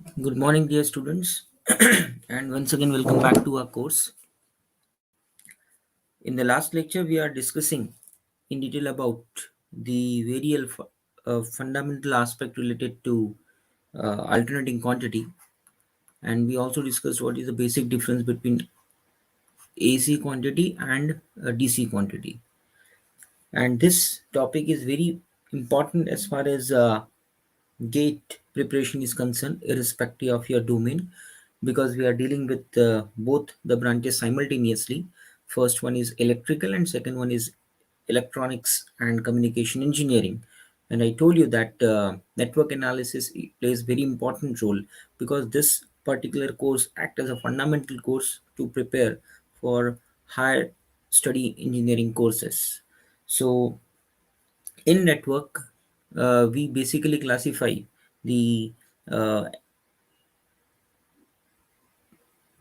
Good morning, dear students, and once again, welcome back to our course. In the last lecture, we are discussing in detail about the fundamental aspect related to alternating quantity, and we also discussed what is the basic difference between AC quantity and DC quantity. And this topic is very important as far as gate preparation is concerned, irrespective of your domain, because we are dealing with both the branches simultaneously. First one is electrical and second one is electronics and communication engineering. And I told you that network analysis plays very important role, because this particular course act as a fundamental course to prepare for higher study engineering courses. So in network, we basically classify the uh,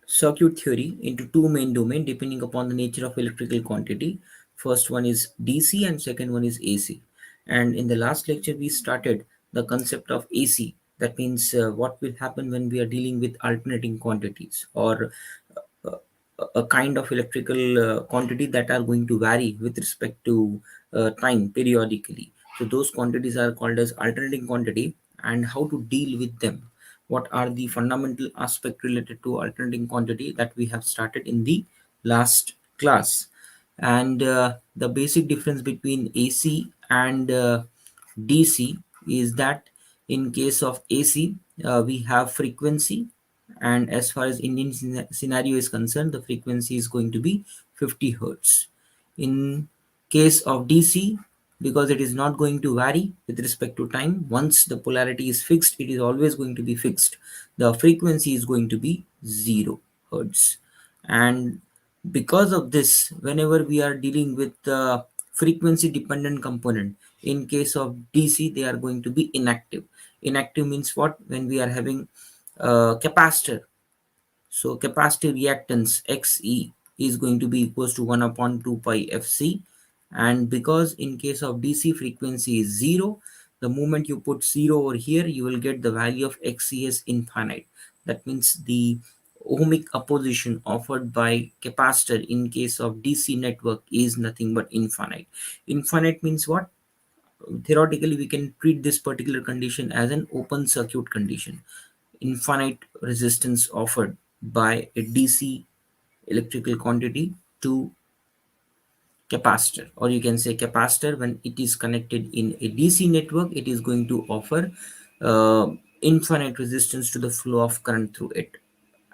circuit theory into two main domains depending upon the nature of electrical quantity. First one is DC and second one is AC. And in the last lecture, we started the concept of AC. That means what will happen when we are dealing with alternating quantities, or uh, a kind of electrical quantity that are going to vary with respect to time periodically. So those quantities are called as alternating quantity, and how to deal with them. What are the fundamental aspect related to alternating quantity that we have started in the last class. And the basic difference between AC and DC is that in case of AC, we have frequency, and as far as Indian scenario is concerned, the frequency is going to be 50 hertz. In case of DC, because it is not going to vary with respect to time, once the polarity is fixed, it is always going to be fixed. The frequency is going to be 0 hertz. And because of this, whenever we are dealing with the frequency dependent component, in case of DC, they are going to be inactive. Inactive means what? When we are having capacitor, so capacitive reactance Xe is going to be equals to 1 upon 2 pi Fc. And because in case of DC, frequency is 0, the moment you put 0 over here, you will get the value of Xe as infinite. That means the ohmic opposition offered by capacitor in case of DC network is nothing but infinite. Infinite means what? Theoretically, we can treat this particular condition as an open circuit condition. Infinite resistance offered by a DC electrical quantity to capacitor, or you can say capacitor, when it is connected in a DC network, it is going to offer uh, infinite resistance to the flow of current through it,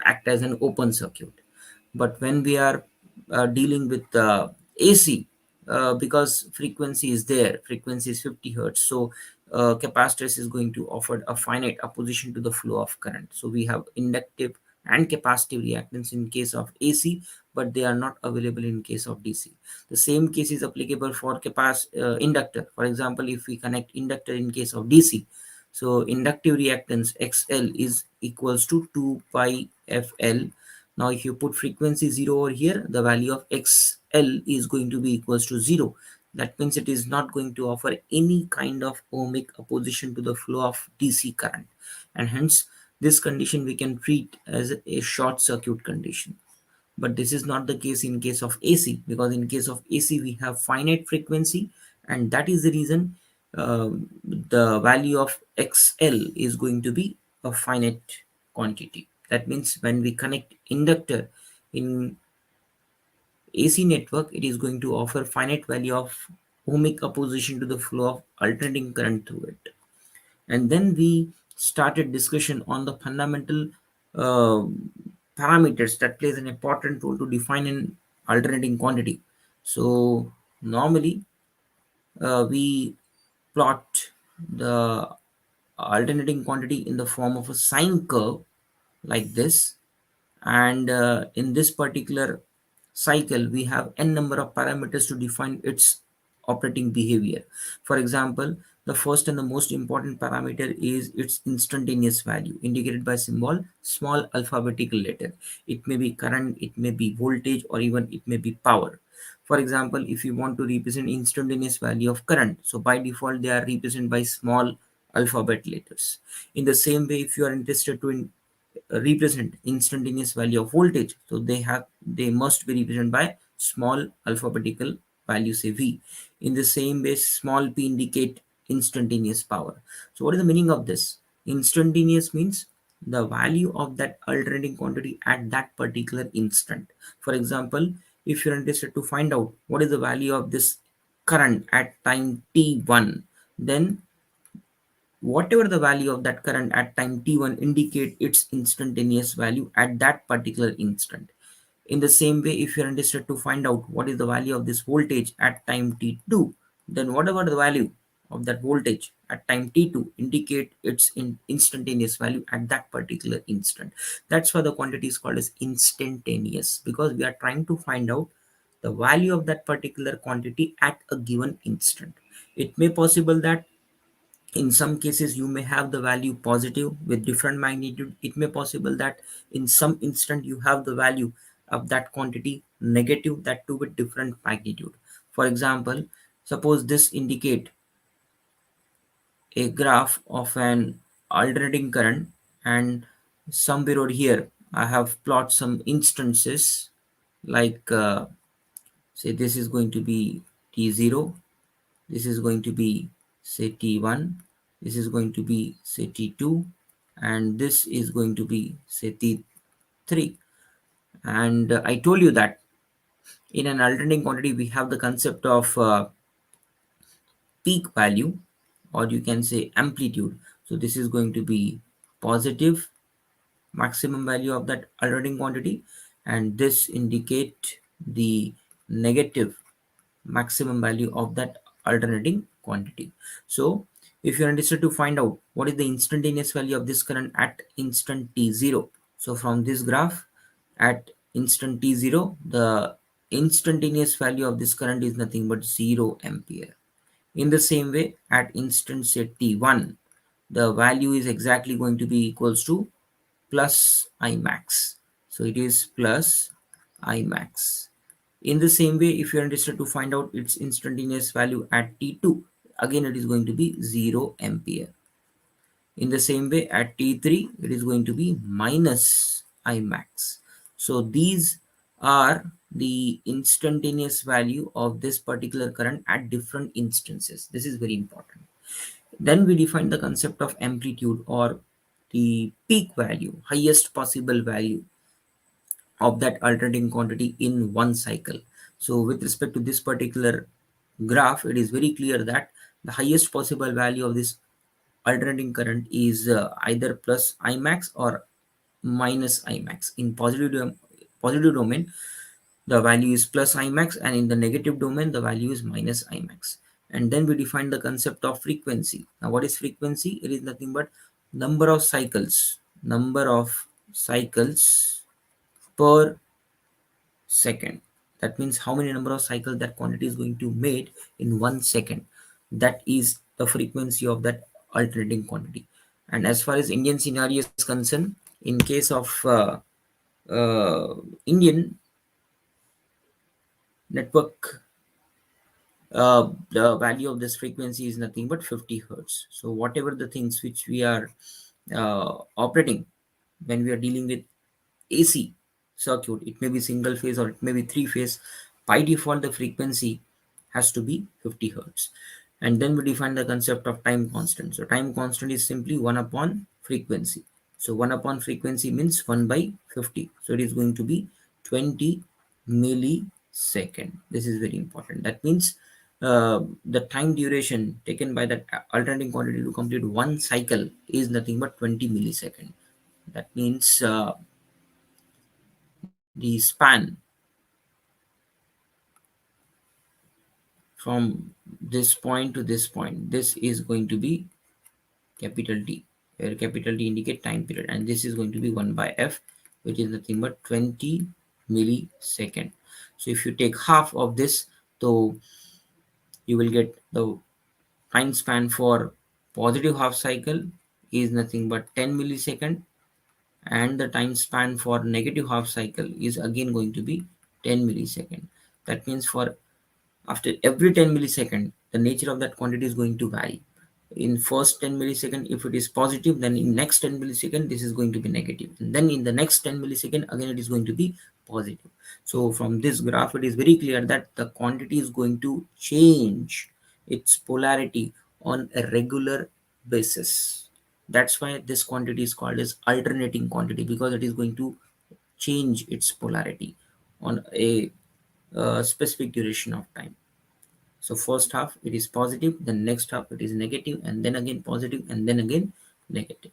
act as an open circuit. But when we are dealing with AC, because frequency is there, frequency is 50 hertz, so capacitors is going to offer a finite opposition to the flow of current. So we have inductive and capacitive reactance in case of AC, but they are not available in case of DC. The same case is applicable for inductor. For example, if we connect inductor in case of DC, so inductive reactance XL is equals to 2 pi FL. Now, if you put frequency 0 over here, the value of XL is going to be equals to 0. That means it is not going to offer any kind of ohmic opposition to the flow of DC current. And hence, this condition we can treat as a short circuit condition. But this is not the case in case of AC, because in case of AC, we have finite frequency, and that is the reason the value of XL is going to be a finite quantity. That means when we connect inductor in AC network, it is going to offer finite value of ohmic opposition to the flow of alternating current through it. And then we started discussion on the fundamental uh, parameters that plays an important role to define an alternating quantity. So normally we plot the alternating quantity in the form of a sine curve like this. And in this particular cycle, we have n number of parameters to define its operating behavior. For example, the first and the most important parameter is its instantaneous value, indicated by symbol small alphabetical letter. It may be current, it may be voltage, or even it may be power. For example, if you want to represent instantaneous value of current, so by default they are represented by small alphabet letters. In the same way, if you are interested to represent instantaneous value of voltage, so they must be represented by small alphabetical value, say V. In the same way, small p indicate instantaneous power. So what is the meaning of this? Instantaneous means the value of that alternating quantity at that particular instant. For example, if you're interested to find out what is the value of this current at time t1, then whatever the value of that current at time t1 indicate its instantaneous value at that particular instant. In the same way, if you're interested to find out what is the value of this voltage at time t2, then whatever the value of that voltage at time t2 indicate its instantaneous value at that particular instant. That's why the quantity is called as instantaneous, because we are trying to find out the value of that particular quantity at a given instant. It may possible that in some cases you may have the value positive with different magnitude. It may possible that in some instant you have the value of that quantity negative, that too with different magnitude. For example, suppose this indicate a graph of an alternating current, and somewhere over here I have plot some instances like say this is going to be t0, this is going to be say t1, this is going to be say t2, and this is going to be say t3. And I told you that in an alternating quantity we have the concept of peak value, or you can say amplitude. So this is going to be positive maximum value of that alternating quantity, and this indicate the negative maximum value of that alternating quantity. So if you're interested to find out what is the instantaneous value of this current at instant t0, so from this graph at instant t0, the instantaneous value of this current is nothing but 0 ampere. In the same way, at instant say t1, the value is exactly going to be equals to plus I max. So it is plus I max. In the same way, if you are interested to find out its instantaneous value at t2, again it is going to be 0 ampere. In the same way, at t3, it is going to be minus I max. So these are the instantaneous value of this particular current at different instances. This is very important. Then we define the concept of amplitude, or the peak value, highest possible value of that alternating quantity in one cycle. So with respect to this particular graph, it is very clear that the highest possible value of this alternating current is either plus Imax or minus Imax. In positive domain, the value is plus Imax, and in the negative domain, the value is minus Imax. And then we define the concept of frequency. Now, what is frequency? It is nothing but number of cycles per second. That means how many number of cycles that quantity is going to made in 1 second. That is the frequency of that alternating quantity. And as far as Indian scenario is concerned, in case of Indian network, the value of this frequency is nothing but 50 hertz. So whatever the things which we are operating when we are dealing with AC circuit, it may be single phase or it may be three phase. By default, the frequency has to be 50 hertz. And then we define the concept of time constant. So time constant is simply 1 upon frequency. So 1 upon frequency means 1 by 50. So it is going to be 20 millisecond. This is very important. That means the time duration taken by that alternating quantity to complete one cycle is nothing but 20 millisecond. That means the span from this point to this point, this is going to be capital T, where capital T indicate time period, and this is going to be 1 by f, which is nothing but 20 millisecond. So if you take half of this, so you will get the time span for positive half cycle is nothing but 10 millisecond, and the time span for negative half cycle is again going to be 10 millisecond. That means for after every 10 millisecond, the nature of that quantity is going to vary. in first 10 millisecond, if it is positive, then in next 10 millisecond this is going to be negative, and then in the next 10 millisecond again it is going to be positive. So from this graph it is very clear that the quantity is going to change its polarity on a regular basis. That's why this quantity is called as alternating quantity, because it is going to change its polarity on a specific duration of time. So first half it is positive, then next half it is negative, and then again positive, and then again negative.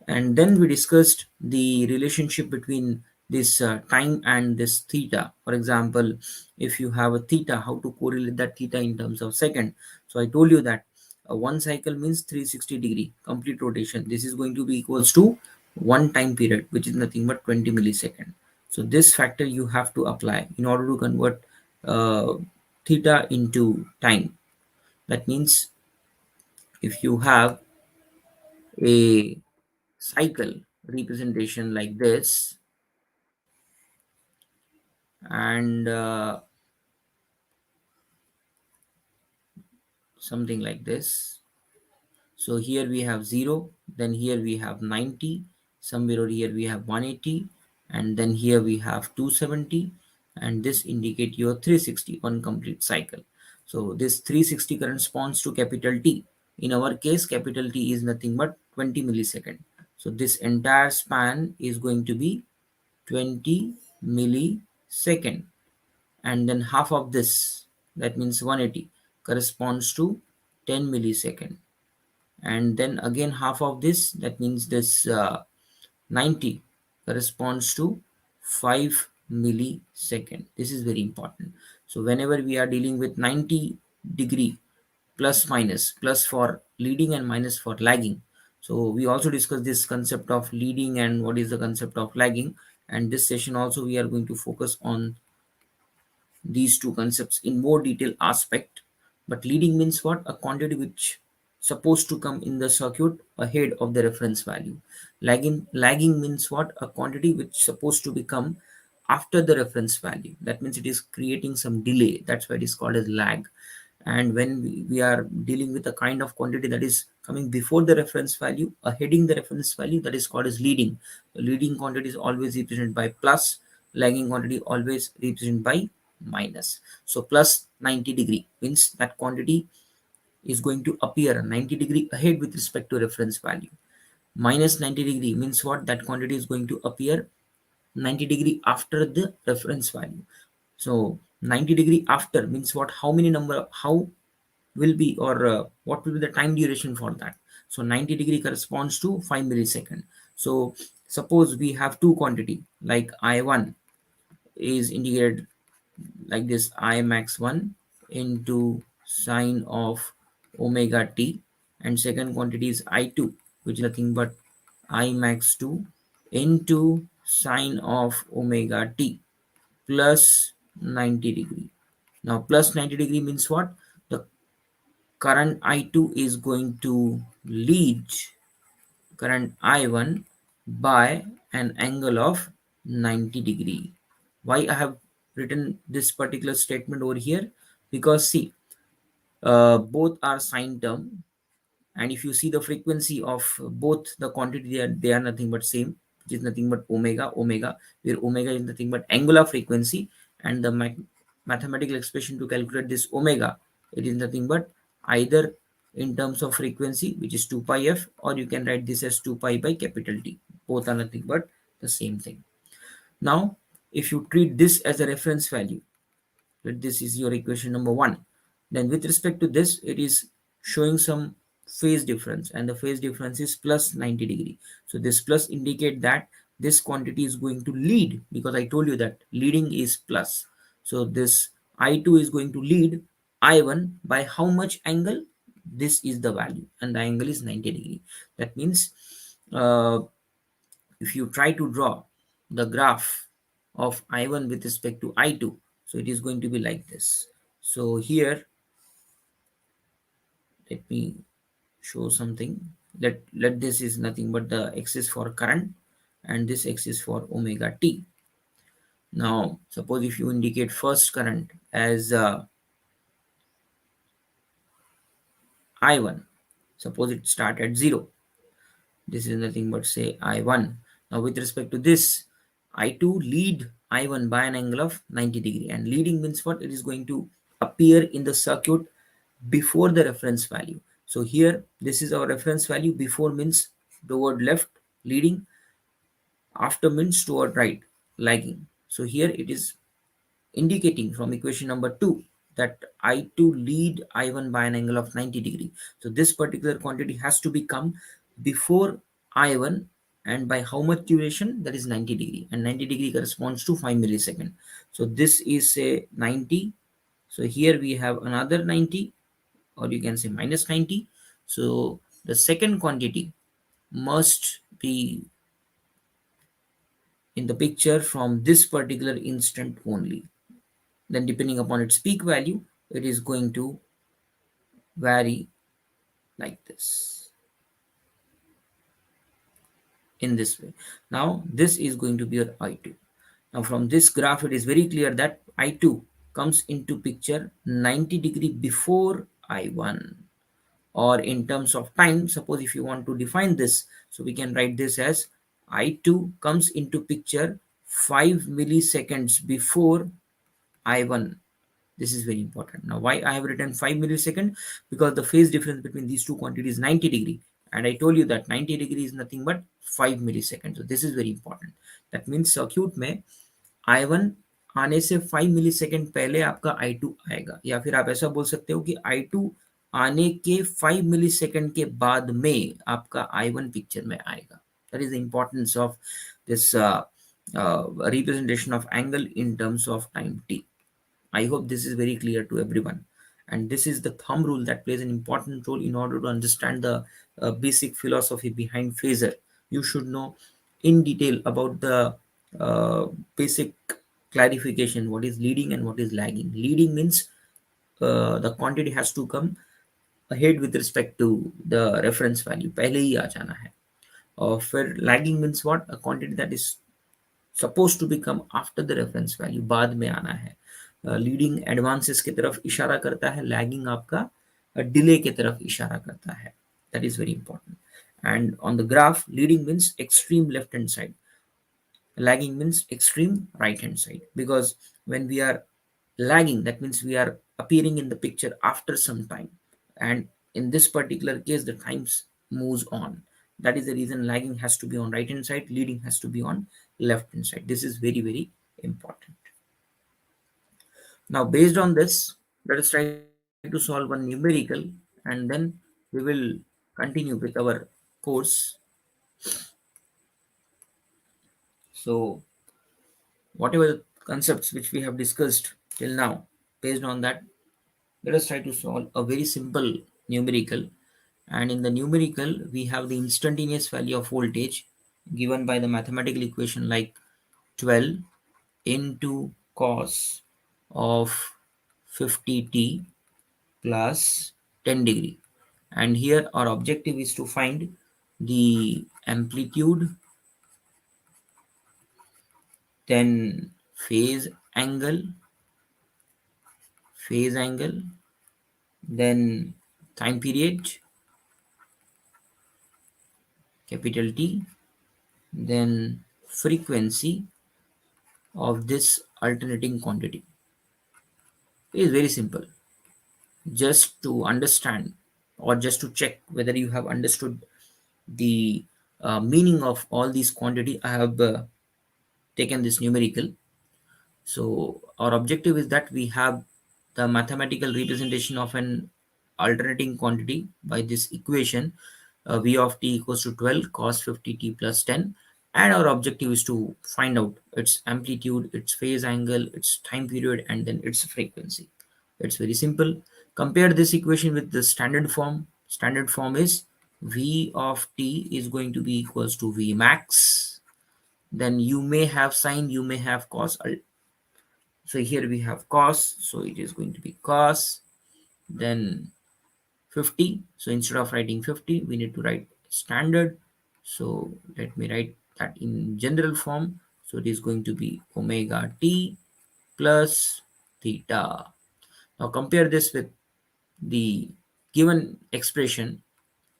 And then we discussed the relationship between this time and this theta. For example, if you have a theta, how to correlate that theta in terms of second. So I told you that one cycle means 360-degree complete rotation. This is going to be equals to one time period, which is nothing but 20 millisecond. So this factor you have to apply in order to convert uh, theta into time. That means if you have a cycle representation like this, and something like this. So here we have 0, then here we have 90, somewhere over here we have 180, and then here we have 270, and this indicate your 360 on complete cycle. So this 360 corresponds to capital T. In our case, capital T is nothing but 20 millisecond. So this entire span is going to be 20 millisecond, and then half of this, that means 180, corresponds to 10 millisecond, and then again half of this, that means this 90, corresponds to 5 millisecond. This is very important. So whenever we are dealing with 90-degree, plus minus, plus for leading and minus for lagging. So we also discussed this concept of leading and what is the concept of lagging, and this session also we are going to focus on these two concepts in more detail aspect. But leading means what? A quantity which supposed to come in the circuit ahead of the reference value. Lagging means what? A quantity which supposed to become after the reference value. That means it is creating some delay. That's why it is called as lag. And when we are dealing with a kind of quantity that is coming before the reference value, heading the reference value, that is called as leading. The leading quantity is always represented by plus, lagging quantity always represented by minus. So plus 90-degree means that quantity is going to appear 90-degree ahead with respect to reference value. Minus 90-degree means what? That quantity is going to appear 90-degree after the reference value. So 90-degree after means what? How many number, how will be, or what will be the time duration for that? So 90-degree corresponds to 5 millisecond. So suppose we have two quantity, like I1 is indicated like this, I max 1 into sine of omega t, and second quantity is I2, which is nothing but I max 2 into sine of omega t plus 90-degree. Now plus 90-degree means what? The current I2 is going to lead current I1 by an angle of 90-degree. Why I have written this particular statement over here? Because see, both are sine term, and if you see the frequency of both the quantity, they are nothing but same, which is nothing but omega, where omega is nothing but angular frequency, and the mathematical expression to calculate this omega, it is nothing but either in terms of frequency, which is 2 pi f, or you can write this as 2 pi by capital T. Both are nothing but the same thing. Now if you treat this as a reference value, that this is your equation number 1, then with respect to this it is showing some phase difference, and the phase difference is plus 90-degree. So this plus indicate that this quantity is going to lead, because I told you that leading is plus. So this I2 is going to lead I1 by how much angle? This is the value, and the angle is 90-degree. That means uh, if you try to draw the graph of I1 with respect to I2, so it is going to be like this. So here, let me show something. Let this is nothing but the axis for current, and this axis for omega t. Now suppose if you indicate first current as I1, Suppose it start at 0. This is nothing but say I1. Now with respect to this, I2 lead I1 by an angle of 90 degree, and leading means what? It is going to appear in the circuit before the reference value. So here this is our reference value. Before means toward left leading, after means toward right lagging. So here it is indicating from equation number 2 that I2 lead I1 by an angle of 90 degree. So this particular quantity has to become before I1, and by how much duration? That is 90 degree, and 90 degree corresponds to 5 millisecond. So this is say 90. So here we have another 90, or you can say minus 90. So the second quantity must be in the picture from this particular instant only. Then depending upon its peak value, it is going to vary like this, in this way. Now this is going to be your I2. Now from this graph it is very clear that I2 comes into picture 90 degree before I1, or in terms of time, suppose if you want to define this, so we can write this as I2 comes into picture 5 milliseconds before I1. This is very important. Now why I have written 5 millisecond? Because the phase difference between these two quantities is 90 degree, and I told you that 90 degree is nothing but 5 milliseconds. So this is very important. That means circuit में I1 आने से 5 millisecond पहले आपका I2 आएगा, या फिर आप ऐसा बोल सकते हो कि I2 आने के 5 मिलीसेकंड के बाद में आपका I1 पिक्चर में आएगा. That is the importance of this representation of angle in terms of time t. I hope this is very clear to everyone. And this is the thumb rule that plays an important role in order to understand the basic philosophy behind phasor. You should know in detail about the uh, basic clarification, what is leading and what is lagging. Leading means the quantity has to come ahead with respect to the reference value. पहले ही आ जाना है. और फिर lagging means what? A quantity that is supposed to become after the reference value, बाद में आना है. Leading advances की तरफ इशारा करता है, लैगिंग आपका डिले की तरफ इशारा करता है. That is very important. And on the graph, leading means extreme left hand side, lagging means extreme right hand side, because when we are lagging, that means we are appearing in the picture after some time, and in this particular case the times moves on. That is the reason lagging has to be on right hand side, leading has to be on left hand side. This is very very important. Now based on this, let us try to solve one numerical, and then we will continue with our course. So whatever concepts which we have discussed till now, based on that, let us try to solve a very simple numerical. And in the numerical, we have the instantaneous value of voltage given by the mathematical equation like 12 into cos of 50t plus 10 degree. And here our objective is to find the amplitude, then phase angle, then time period, capital T, then frequency of this alternating quantity. It is very simple. Just to understand, or just to check whether you have understood the meaning of all these quantity, I have taken this numerical. So our objective is that we have the mathematical representation of an alternating quantity by this equation, v of t equals to 12 cos 50t plus 10, and our objective is to find out its amplitude, its phase angle, its time period, and then its frequency. It's very simple. Compare this equation with the standard form. Standard form is v of t is going to be equals to v max. Then you may have sine, you may have cos. So here we have cos, so it is going to be cos, then 50. So instead of writing 50, we need to write standard. So let me write that in general form. So it is going to be omega t plus theta. Now compare this with the given expression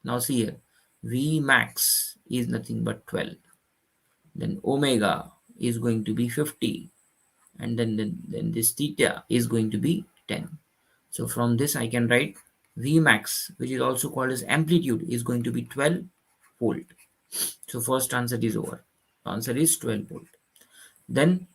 Now see here, V max is nothing but 12. Then omega is going to be 50. And then this theta is going to be 10. So from this I can write V max, which is also called as amplitude, is going to be 12 volt. So first answer is over. Answer is 12 volt. Then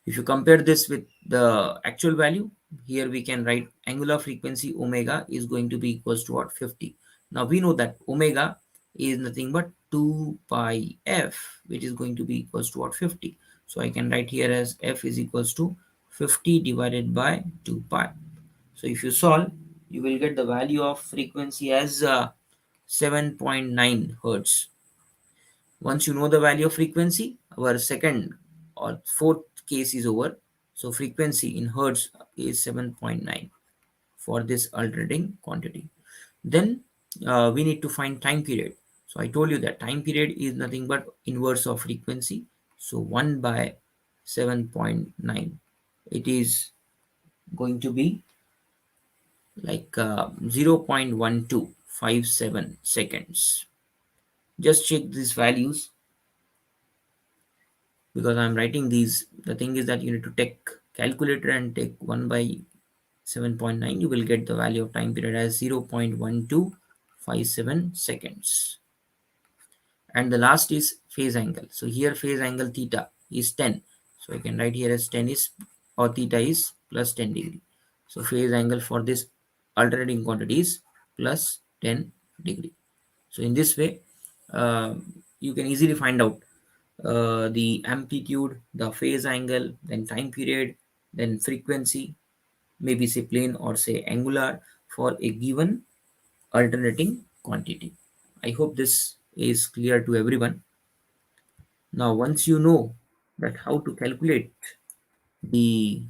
if you compare this with the actual value, here we can write angular frequency omega is going to be equals to what? 50. Now we know that omega is nothing but 2 pi f, which is going to be equals to what? 50. So I can write here as f is equals to 50 divided by 2 pi. So if you solve, you will get the value of frequency as 7.9 hertz. Once you know the value of frequency, our second or fourth case is over. So frequency in hertz is 7.9 for this alternating quantity. Then we need to find time period. So I told you that time period is nothing but inverse of frequency. So 1 by 7.9. It is going to be like 0.1257 seconds. Just check these values because I'm writing these. The thing is that you need to take calculator and take 1 by 7.9. You will get the value of time period as 0.1257 seconds. And the last is phase angle. So here phase angle theta is 10. So I can write here as 10 is, or theta is plus 10 degree. So phase angle for this alternating quantity is plus 10 degree. So in this way, you can easily find out the amplitude, the phase angle, then time period, then frequency, maybe say plane or say angular for a given alternating quantity. I hope this is clear to everyone. Now, once you know that how to calculate the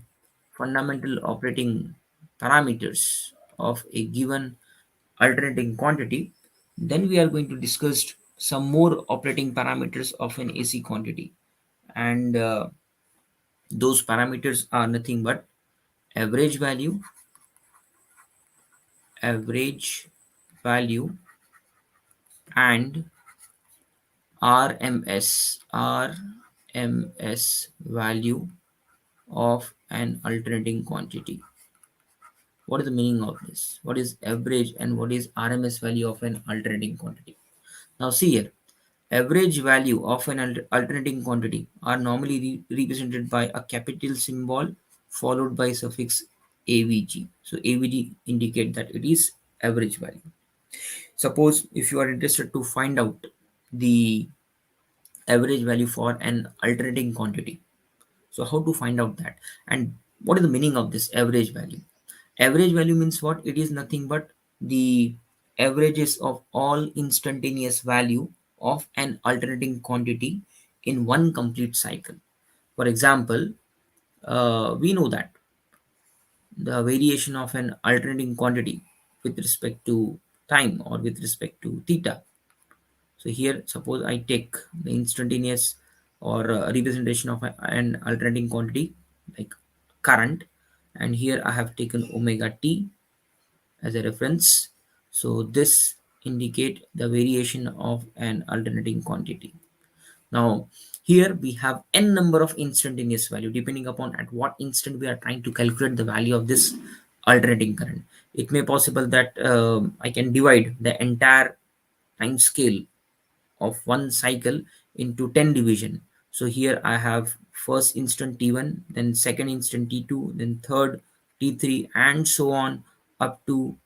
fundamental operating parameters of a given alternating quantity, then we are going to discuss some more operating parameters of an AC quantity. And those parameters are nothing but average value, average value, and RMS value of an alternating quantity. What is the meaning of this? What is average and what is RMS value of an alternating quantity? Now see here, average value of an alternating quantity are normally represented by a capital symbol followed by suffix avg. So avg indicate that it is average value. Suppose if you are interested to find out the average value for an alternating quantity, so how to find out that, and what is the meaning of this average value? Average value means what? It is nothing but the averages of all instantaneous value of an alternating quantity in one complete cycle. For example, we know that the variation of an alternating quantity with respect to time or with respect to theta. So here, suppose I take the instantaneous or representation of an alternating quantity like current, and here I have taken omega t as a reference. So this indicate the variation of an alternating quantity. Now here we have n number of instantaneous value depending upon at what instant we are trying to calculate the value of this alternating current. It may possible that I can divide the entire time scale of one cycle into 10 division. So here I have first instant t1, then second instant t2, then third t3, and so on up to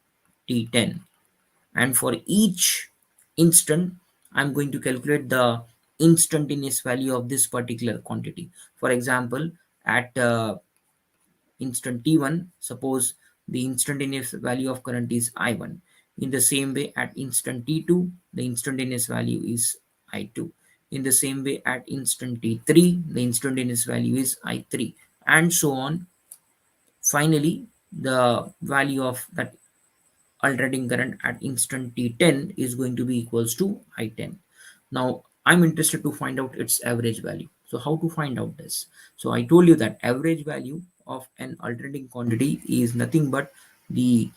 t10. And for each instant I'm going to calculate the instantaneous value of this particular quantity. For example, at instant t1, suppose the instantaneous value of current is I1. In the same way at instant t2, the instantaneous value is I2. In the same way at instant t3, the instantaneous value is I3, and so on. Finally, the value of that alternating current at instant t10 is going to be equals to I10. Now I'm interested to find out its average value. So how to find out this? So I told you that average value of an alternating quantity is nothing but the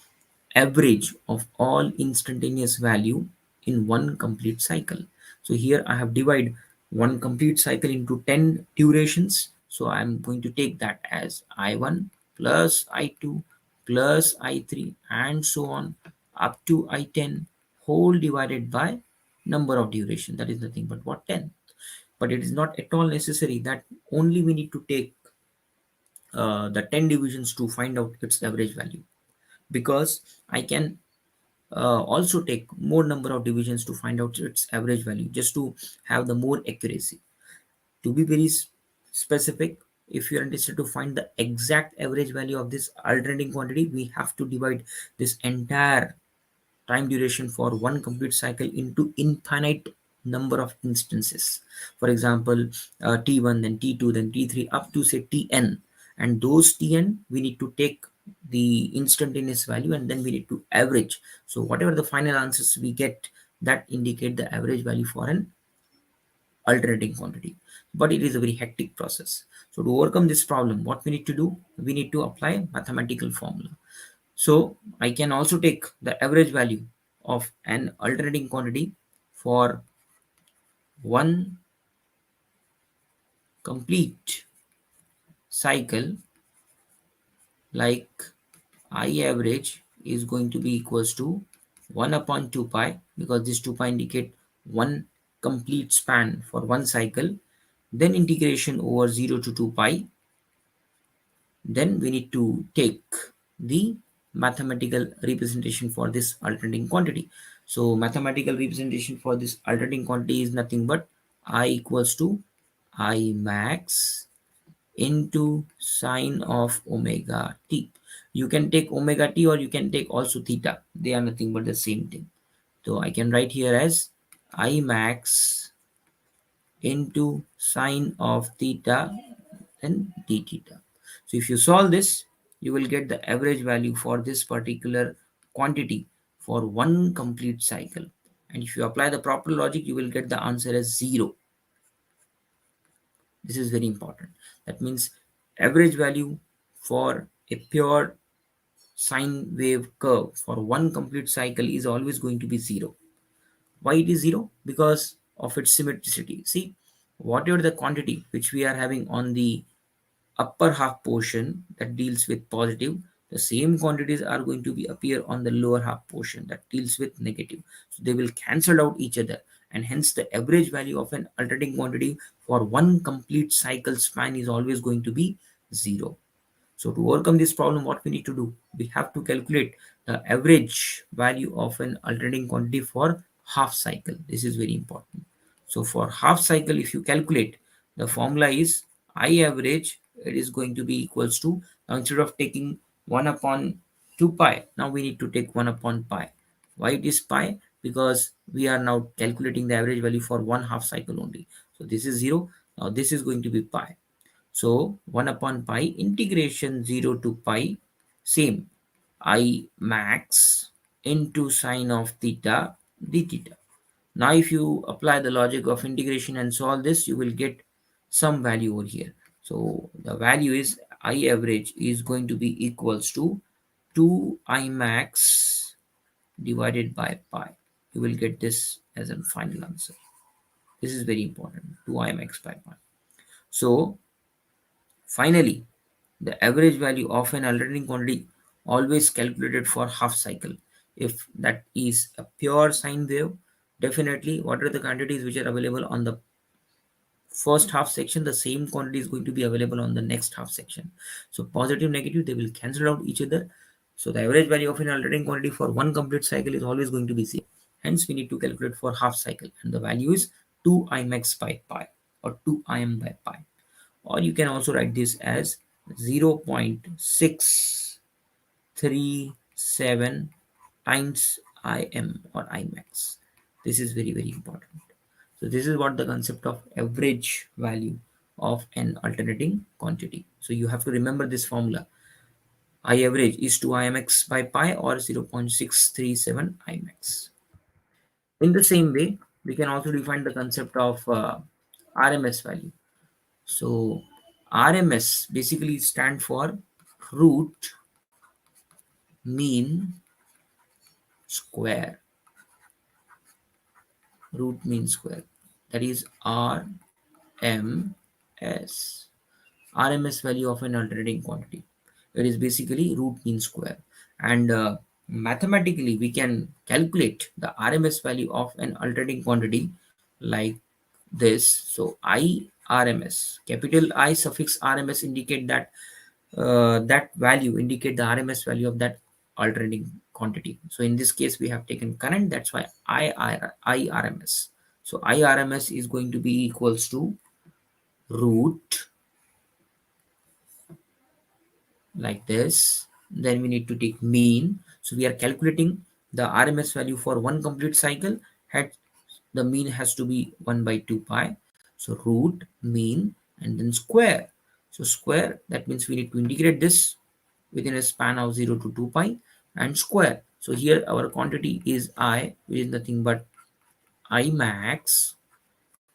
average of all instantaneous value in one complete cycle. So here I have divided one complete cycle into 10 durations. So I'm going to take that as I1 plus I2 plus I3 and so on up to I10 whole divided by number of duration. That is nothing but what, 10. But it is not at all necessary that only we need to take the 10 divisions to find out its average value, because I can also take more number of divisions to find out its average value, just to have the more accuracy. To be very specific, if you are interested to find the exact average value of this alternating quantity, we have to divide this entire time duration for one complete cycle into infinite number of instances. For example, t1, then t2, then t3, up to say tn, and those tn we need to take the instantaneous value and then we need to average. So whatever the final answers we get, that indicate the average value for an alternating quantity. But it is a very hectic process. So to overcome this problem, what we need to do, we need to apply mathematical formula. So I can also take the average value of an alternating quantity for one complete cycle, like I average is going to be equals to 1 upon 2 pi, because this 2 pi indicate one complete span for one cycle, then integration over 0 to 2 pi. Then we need to take the mathematical representation for this alternating quantity. So mathematical representation for this alternating quantity is nothing but I equals to I max into sine of omega t. You can take omega t or you can take also theta. They are nothing but the same thing. So I can write here as I max into sine of theta and d theta. So if you solve this, you will get the average value for this particular quantity for one complete cycle. And if you apply the proper logic, you will get the answer as 0. This is very important. That means average value for a pure sine wave curve for one complete cycle is always going to be 0. Why it is 0? Because of its symmetricity. See, whatever the quantity which we are having on the upper half portion that deals with positive, the same quantities are going to be appear on the lower half portion that deals with negative. So they will cancel out each other, and hence the average value of an alternating quantity for one complete cycle span is always going to be 0. So to overcome this problem, what we need to do? We have to calculate the average value of an alternating quantity for half cycle. This is very important. So for half cycle, if you calculate, the formula is I average, it is going to be equals to, now instead of taking 1 upon 2 pi, now we need to take 1 upon pi. Why it is pi? Because we are now calculating the average value for one half cycle only. So this is 0. Now this is going to be pi. So 1 upon pi integration 0 to pi, same, I max into sine of theta d theta. Now if you apply the logic of integration and solve this, you will get some value over here. So the value is I average is going to be equals to 2 I max divided by pi. You will get this as a final answer. This is very important, 2 I max by pi. So finally, the average value of an alternating quantity always calculated for half cycle. If that is a pure sine wave, definitely what are the quantities which are available on the first half section, the same quantity is going to be available on the next half section. So positive, negative, they will cancel out each other. So the average value of an alternating quantity for one complete cycle is always going to be 0. Hence, we need to calculate for half cycle, and the value is 2 I max by pi or 2 Im by pi. Or you can also write this as 0.637 times Im or Imax. This is very, very important. So this is what the concept of average value of an alternating quantity. So you have to remember this formula. I average is 2 Imax by pi or 0.637 Imax. In the same way, we can also define the concept of RMS value. So RMS basically stand for root mean square. Root mean square. That is RMS. RMS value of an alternating quantity. It is basically root mean square. And mathematically, we can calculate the RMS value of an alternating quantity like this. So I RMS, capital I suffix RMS indicate that that value indicate the RMS value of that alternating quantity. So in this case, we have taken current. That's why IRMS. So IRMS is going to be equals to root like this. Then we need to take mean. So we are calculating the RMS value for one complete cycle. Had the mean has to be 1 by 2 pi. So root mean and then square. So square, that means we need to integrate this within a span of 0 to 2 pi and square. So here our quantity is I, which is nothing but I max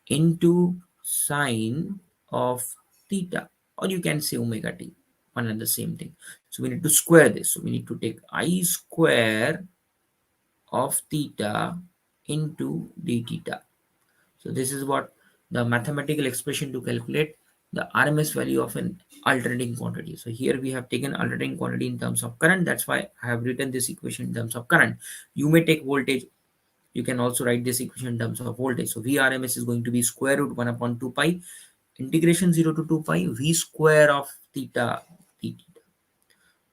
into sine of theta, or you can say omega t, one and the same thing. So we need to square this. So we need to take I square of theta into d theta. So this is what the mathematical expression to calculate the RMS value of an alternating quantity. So here we have taken alternating quantity in terms of current. That's why I have written this equation in terms of current. You may take voltage. You can also write this equation in terms of voltage. So VRMS is going to be square root 1 upon 2 pi integration 0 to 2 pi V square of theta d theta.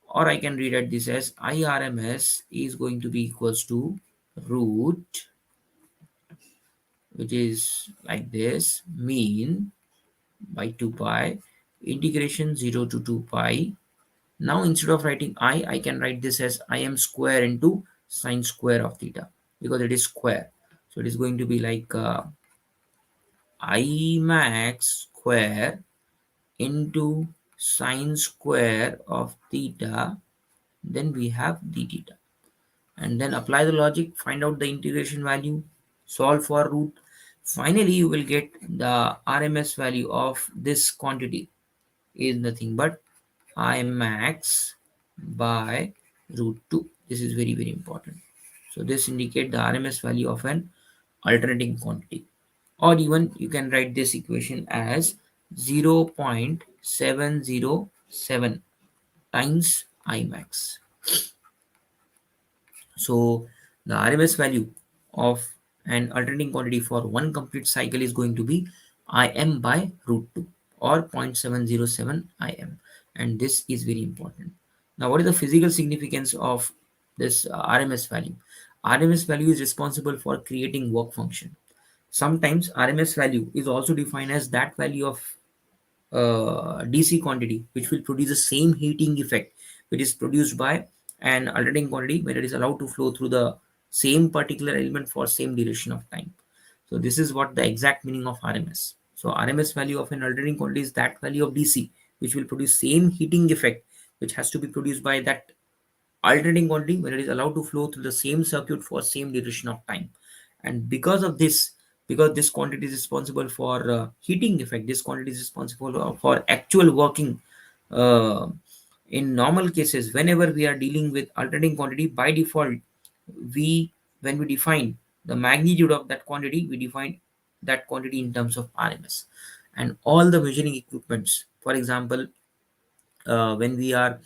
Or I can rewrite this as IRMS is going to be equals to root, which is like this, mean by 2 pi integration 0 to 2 pi. Now instead of writing I can write this as Im square into sine square of theta, because it is square. So it is going to be like I max square into sine square of theta, then we have d theta. And then apply the logic, find out the integration value, solve for root. Finally, you will get the RMS value of this quantity is nothing but I max by root 2. This is very, very important. So this indicate the RMS value of an alternating quantity. Or even you can write this equation as 0.707 times I max. So the RMS value of an alternating quantity for one complete cycle is going to be Im by root 2 or 0.707 Im, and this is very important. Now what is the physical significance of this RMS value? RMS value is responsible for creating work function. Sometimes RMS value is also defined as that value of DC quantity which will produce the same heating effect which is produced by an alternating quantity when it is allowed to flow through the same particular element for same duration of time. So this is what the exact meaning of RMS. So RMS value of an alternating quantity is that value of DC which will produce same heating effect which has to be produced by that alternating quantity when it is allowed to flow through the same circuit for same duration of time. And because of this, because this quantity is responsible for heating effect, this quantity is responsible for actual working. uh, in normal cases, whenever we are dealing with alternating quantity, by default we, when we define the magnitude of that quantity, we define that quantity in terms of RMS. And all the measuring equipments, for example, when we are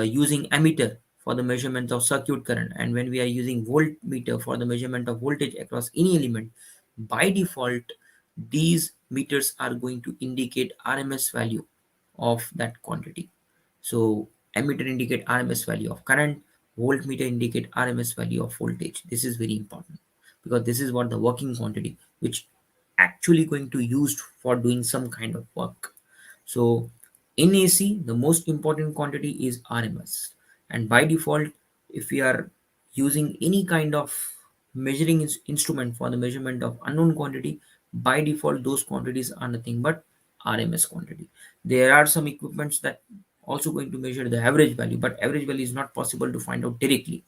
using ammeter for the measurement of circuit current, and when we are using voltmeter for the measurement of voltage across any element, by default these meters are going to indicate RMS value of that quantity. So ammeter indicate RMS value of current, voltmeter indicate RMS value of voltage. This is very important because this is what the working quantity which actually going to used for doing some kind of work. So in AC, the most important quantity is RMS. And by default, if we are using any kind of measuring instrument for the measurement of unknown quantity, by default, those quantities are nothing but RMS quantity. There are some equipments that also going to measure the average value, but average value is not possible to find out directly.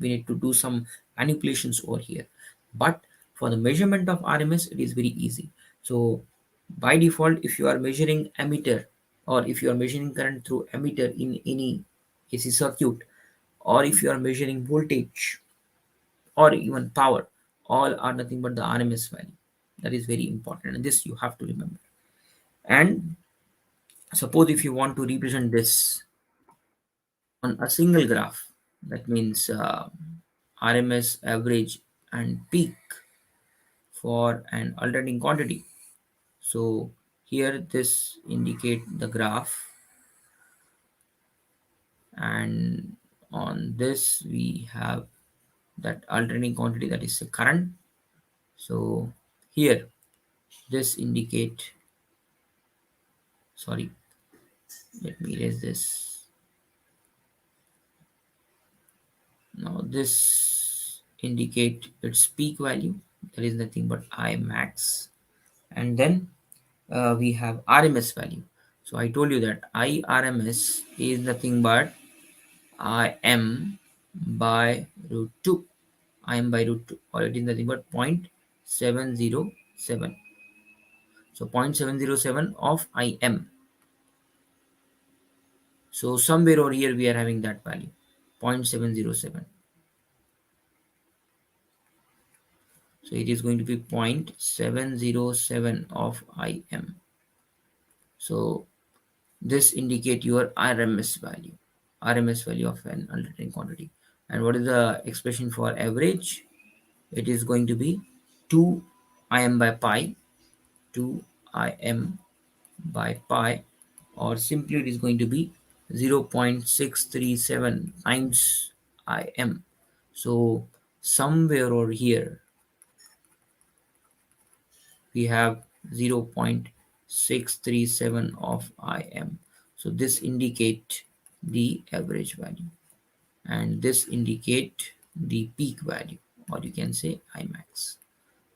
We need to do some manipulations over here. But for the measurement of RMS, it is very easy. So by default, if you are measuring ammeter, or if you are measuring current through ammeter in any AC circuit, or if you are measuring voltage or even power, all are nothing but the RMS value. That is very important, and this you have to remember. And suppose if you want to represent this on a single graph, that means RMS, average, and peak for an alternating quantity. So here this indicate the graph, and on this we have that alternating quantity, that is the current. So here this indicate, sorry, let me erase this. Now this indicate its peak value, that is nothing but I max. And then we have RMS value. So I told you that IRMS is nothing but Im by root 2. Im by root 2, or it is nothing but 0.707. So 0.707 of Im. So somewhere over here we are having that value, 0.707. So it is going to be 0.707 of Im. So this indicate your RMS value of an alternating quantity. And what is the expression for average? It is going to be 2 Im by pi, 2 Im by pi, or simply it is going to be 0.637 times Im. So somewhere over here we have 0.637 of Im. So this indicate the average value, and this indicate the peak value, or you can say Imax.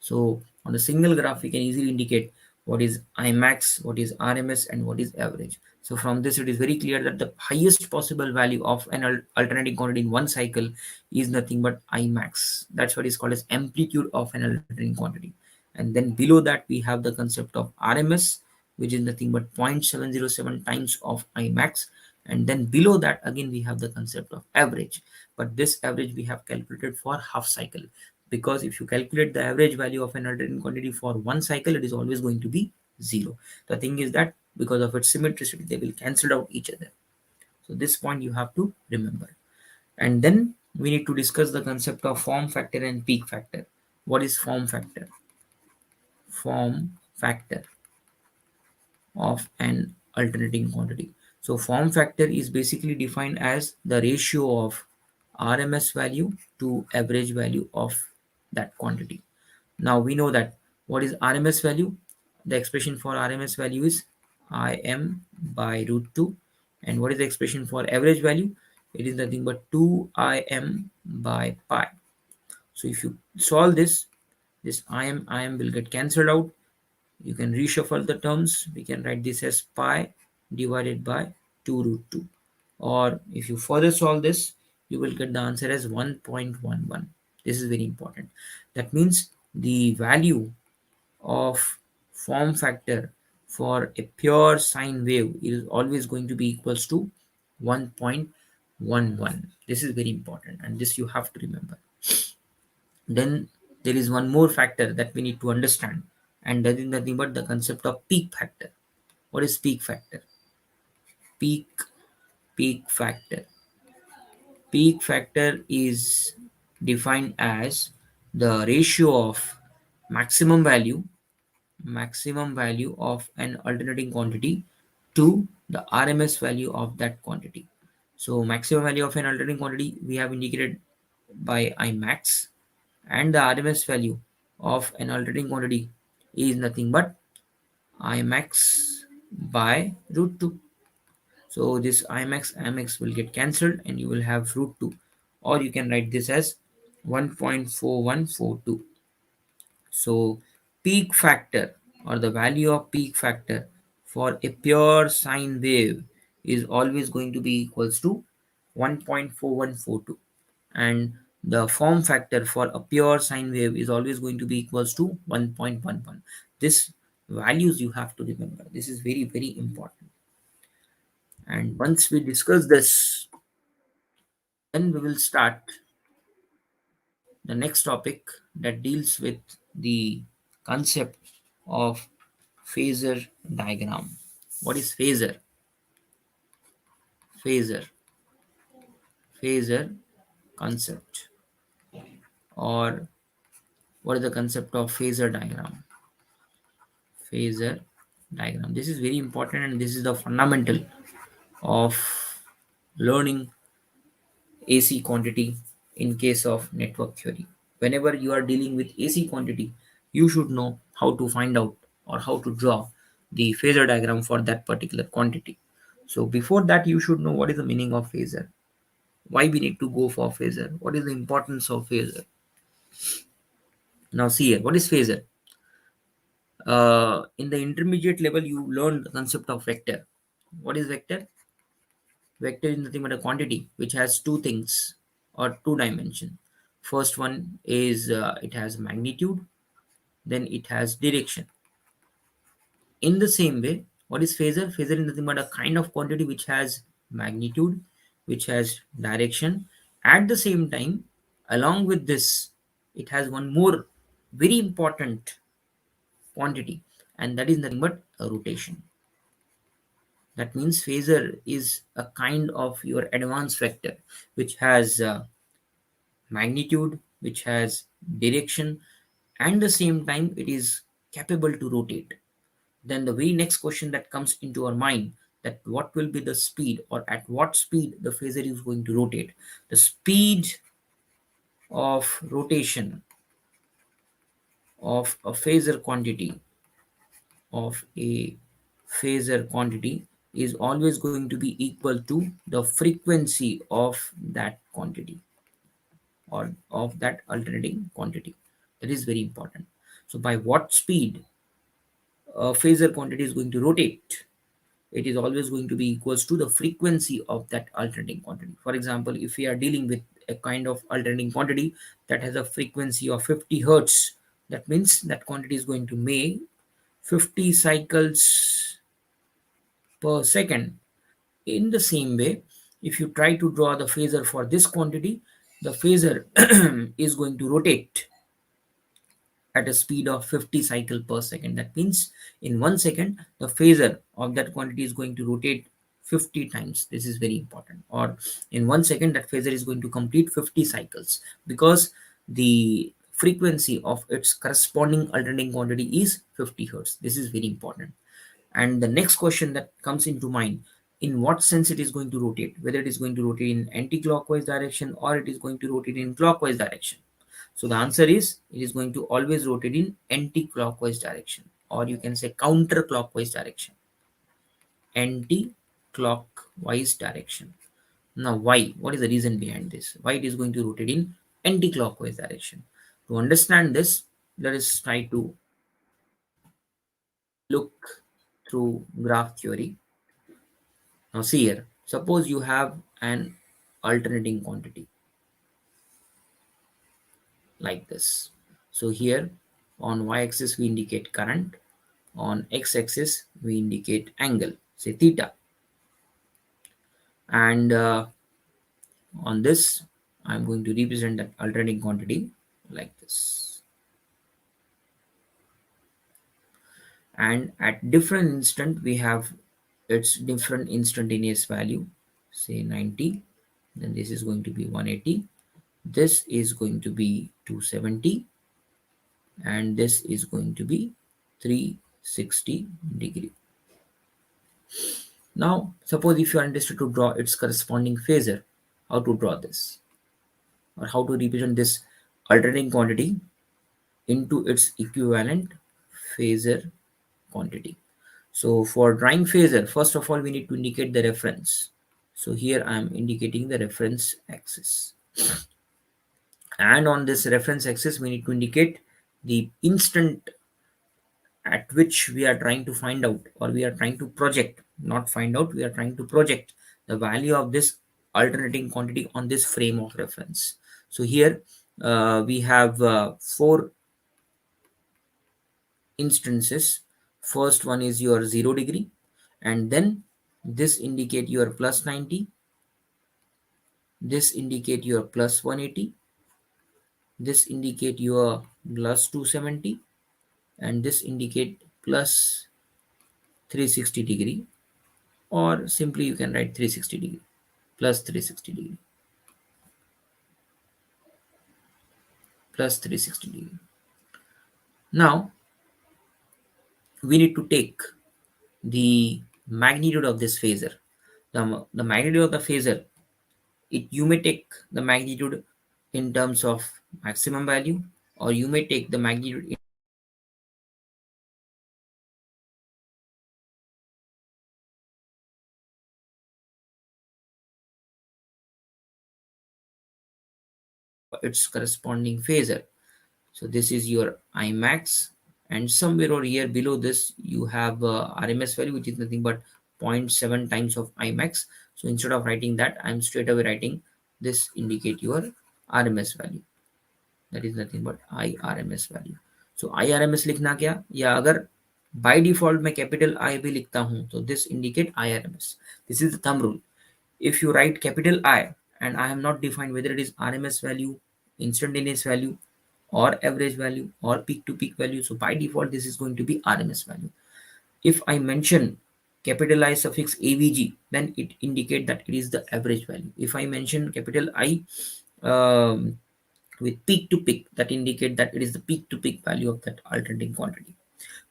So on a single graph, we can easily indicate what is Imax, what is RMS, and what is average. So from this, it is very clear that the highest possible value of an alternating quantity in one cycle is nothing but Imax. That's what is called as amplitude of an alternating quantity. And then below that, we have the concept of RMS, which is nothing but 0.707 times of Imax. And then below that, again, we have the concept of average. But this average we have calculated for half cycle, because if you calculate the average value of an alternating quantity for one cycle, it is always going to be 0. The thing is that because of its symmetricity, they will cancel out each other. So this point you have to remember. And then we need to discuss the concept of form factor and peak factor. What is form factor? Form factor of an alternating quantity. So form factor is basically defined as the ratio of RMS value to average value of that quantity. Now we know that what is RMS value? The expression for RMS value is Im by root 2. And what is the expression for average value? It is nothing but 2Im by pi. So if you solve this Im will get cancelled out. You can reshuffle the terms. We can write this as pi divided by 2 root 2. Or if you further solve this, you will get the answer as 1.11. This is very important. That means the value of form factor for a pure sine wave is always going to be equals to 1.11. This is very important, and this you have to remember. Then there is one more factor that we need to understand, and that is nothing but the concept of peak factor. What is peak factor? Peak factor. Peak factor is defined as the ratio of maximum value of an alternating quantity to the RMS value of that quantity. So maximum value of an alternating quantity we have indicated by Imax, and the RMS value of an alternating quantity is nothing but Imax by root 2. So this Imax will get cancelled and you will have root 2, or you can write this as 1.4142. So peak factor, or the value of peak factor for a pure sine wave, is always going to be equals to 1.4142, and the form factor for a pure sine wave is always going to be equals to 1.11. This values you have to remember. This is very, very important. And once we discuss this, then we will start the next topic that deals with the concept of phasor diagram. What is phasor? Phasor, phasor concept, or what is the concept of phasor diagram? Phasor diagram. This is very important, and this is the fundamental of learning AC quantity in case of network theory. Whenever you are dealing with AC quantity, you should know how to find out or how to draw the phasor diagram for that particular quantity. So before that, you should know what is the meaning of phasor, why we need to go for phasor, what is the importance of phasor. Now see here, what is phasor? In the intermediate level, you learned the concept of vector. What is vector? Vector is nothing but a quantity which has two things or two dimension. First one is it has magnitude, then it has direction. In the same way, what is phasor? Phasor is nothing but a kind of quantity which has magnitude, which has direction. At the same time, along with this, it has one more very important quantity, and that is nothing but a rotation. That means phasor is a kind of your advanced vector which has magnitude, which has direction, and the same time it is capable to rotate. Then the very next question that comes into our mind, that what will be the speed, or at what speed the phasor is going to rotate. The speed of rotation of a phasor quantity, of a phasor quantity, is always going to be equal to the frequency of that quantity, or of that alternating quantity. That is very important. So by what speed a phasor quantity is going to rotate, it is always going to be equals to the frequency of that alternating quantity. For example, if we are dealing with a kind of alternating quantity that has a frequency of 50 hertz, that means that quantity is going to make 50 cycles per second. In the same way, if you try to draw the phasor for this quantity, the phasor is going to rotate at a speed of 50 cycle per second. That means in 1 second, the phasor of that quantity is going to rotate 50 times. This is very important. Or in 1 second, that phasor is going to complete 50 cycles, because the frequency of its corresponding alternating quantity is 50 hertz. This is very important. And the next question that comes into mind, in what sense it is going to rotate, whether it is going to rotate in anti-clockwise direction or it is going to rotate in clockwise direction. So the answer is, it is going to always rotate in anti-clockwise direction, or you can say counter-clockwise direction. Anti-clockwise direction. Now why? What is the reason behind this? Why it is going to rotate in anti-clockwise direction? To understand this, let us try to look through graph theory. Now see here, suppose you have an alternating quantity like this. So here on y-axis we indicate current, on x-axis we indicate angle, say theta, and on this I'm going to represent that alternating quantity like this. And at different instant we have its different instantaneous value, say 90, then this is going to be 180, this is going to be 270, and this is going to be 360 degree. Now suppose if you are interested to draw its corresponding phasor, how to draw this, or how to represent this alternating quantity into its equivalent phasor quantity. So for drawing phasor, first of all we need to indicate the reference. So here I am indicating the reference axis, and on this reference axis we need to indicate the instant at which we are trying to find out, or we are trying to project, not find out, we are trying to project the value of this alternating quantity on this frame of reference. So here we have four instances. First one is your 0 degree, and then this indicate your plus 90, this indicate your plus 180, this indicate your plus 270, and this indicate plus 360 degree, or simply you can write 360 degree plus 360 degree plus 360 degree. Now we need to take the magnitude of this phasor. The magnitude of the phasor, you may take the magnitude in terms of maximum value, or you may take the magnitude in its corresponding phasor. So this is your Imax, and somewhere over here below this you have RMS value, which is nothing but 0.7 times of Imax. So instead of writing that, I'm straight away writing this indicate your RMS value, that is nothing but IRMS value. So IRMS लिखना क्या, या अगर by default मैं capital I भी लिखता हूँ तो this indicate IRMS. This is the thumb rule. If you write capital I and I have not defined whether it is RMS value, instantaneous value, or average value, or peak to peak value, so by default this is going to be RMS value. If I mention capital I suffix avg, then it indicate that it is the average value. If I mention capital I with peak to peak, that indicate that it is the peak to peak value of that alternating quantity.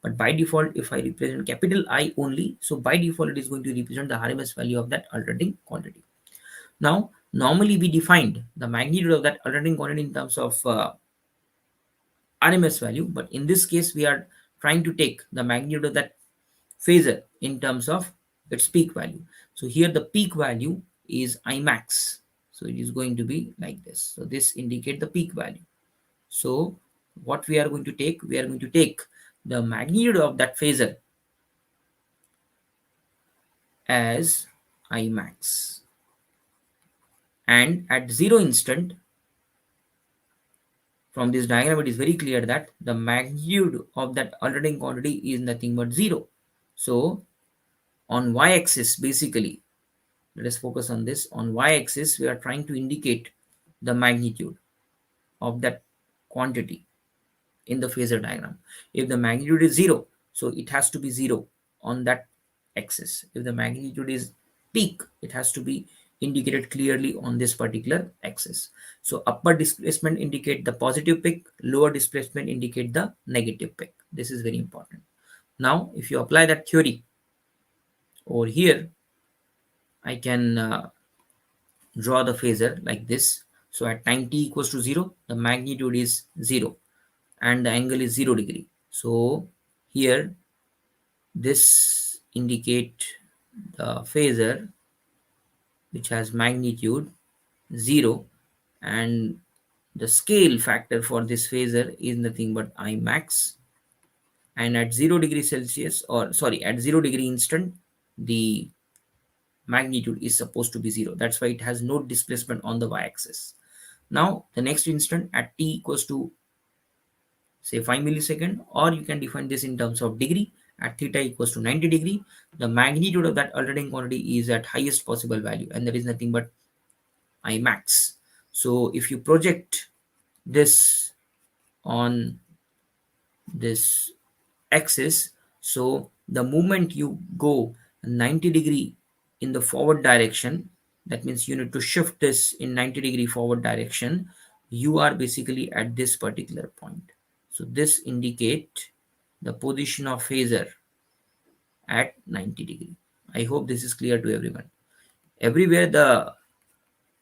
But by default, if I represent capital I only, so by default it is going to represent the RMS value of that alternating quantity. Now normally we defined the magnitude of that alternating quantity in terms of RMS value, but in this case we are trying to take the magnitude of that phasor in terms of its peak value. So here the peak value is Imax, so it is going to be like this. So this indicate the peak value. So what we are going to take, we are going to take the magnitude of that phasor as Imax, and at zero instant, from this diagram it is very clear that the magnitude of that alternating quantity is nothing but 0. So on y-axis, basically, let us focus on this. On y-axis we are trying to indicate the magnitude of that quantity in the phasor diagram. If the magnitude is 0, so it has to be 0 on that axis. If the magnitude is peak, it has to be indicated clearly on this particular axis. So upper displacement indicate the positive peak, lower displacement indicate the negative peak. This is very important. Now if you apply that theory over here, I can draw the phasor like this. So at time t equals to 0, the magnitude is 0 and the angle is 0 degree. So here this indicate the phasor which has magnitude 0, and the scale factor for this phasor is nothing but Imax, and at 0 degree Celsius, or sorry, at 0 degree instant, the magnitude is supposed to be 0. That's why it has no displacement on the y-axis. Now the next instant at t equals to say 5 millisecond, or you can define this in terms of degree. At theta equals to 90 degree, the magnitude of that alternating quantity is at highest possible value, and that is nothing but Imax. So if you project this on this axis, so the moment you go 90 degree in the forward direction, that means you need to shift this in 90-degree forward direction, you are basically at this particular point. So this indicate the position of phasor at 90 degree. I hope this is clear to everyone. Everywhere the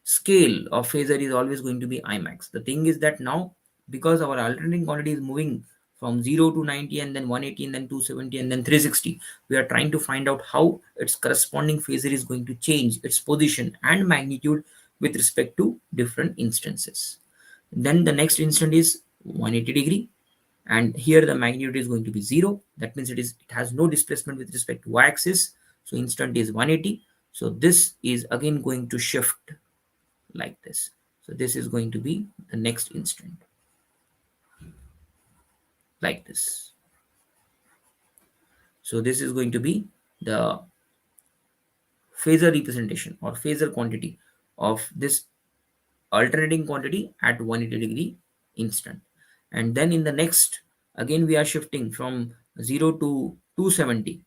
scale of phasor is always going to be Imax. The thing is that now, because our alternating quantity is moving from 0 to 90 and then 180 and then 270 and then 360, we are trying to find out how its corresponding phasor is going to change its position and magnitude with respect to different instances. Then the next instant is 180 degree, and here the magnitude is going to be 0. That means it has no displacement with respect to y-axis. So instant is 180. So this is again going to shift like this. So this is going to be the next instant like this. So this is going to be the phasor representation or phasor quantity of this alternating quantity at 180 degree instant. And then in the next, again we are shifting from 0 to 270,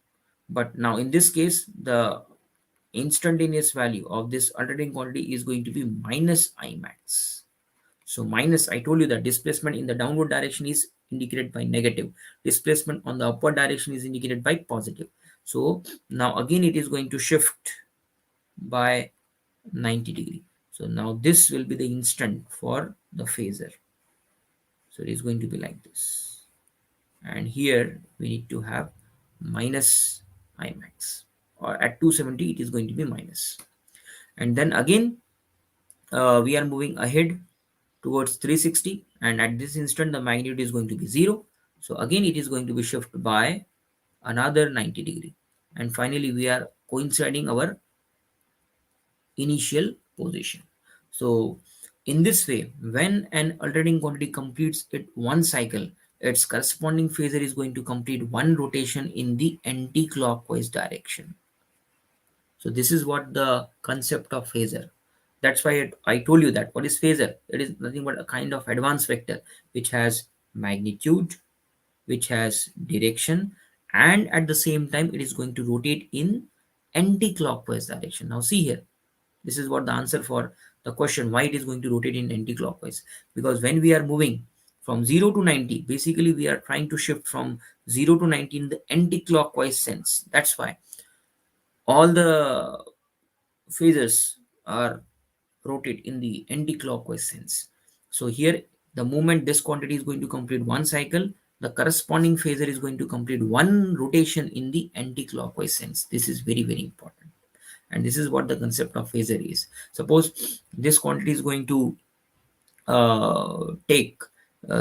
but now in this case the instantaneous value of this alternating quantity is going to be minus I max. So minus, I told you that displacement in the downward direction is indicated by negative, displacement on the upward direction is indicated by positive. So now again it is going to shift by 90 degree. So now this will be the instant for the phasor. So it is going to be like this, and here we need to have minus I max, or at 270 it is going to be minus. And then again we are moving ahead towards 360, and at this instant the magnitude is going to be 0. So again it is going to be shifted by another 90 degree, and finally we are coinciding our initial position. So in this way, when an alternating quantity completes it one cycle, its corresponding phasor is going to complete one rotation in the anti-clockwise direction. So this is what the concept of phasor. That's why I told you that what is phasor? It is nothing but a kind of advanced vector which has magnitude, which has direction, and at the same time it is going to rotate in anti-clockwise direction. Now see here, this is what the answer for the question why it is going to rotate in anti-clockwise. Because when we are moving from 0 to 90, basically we are trying to shift from 0 to 90 in the anti-clockwise sense. That's why all the phasors are rotate in the anti-clockwise sense. So here the moment this quantity is going to complete one cycle, the corresponding phasor is going to complete one rotation in the anti-clockwise sense. This is very, very important. And this is what the concept of phasor is. Suppose this quantity is going to take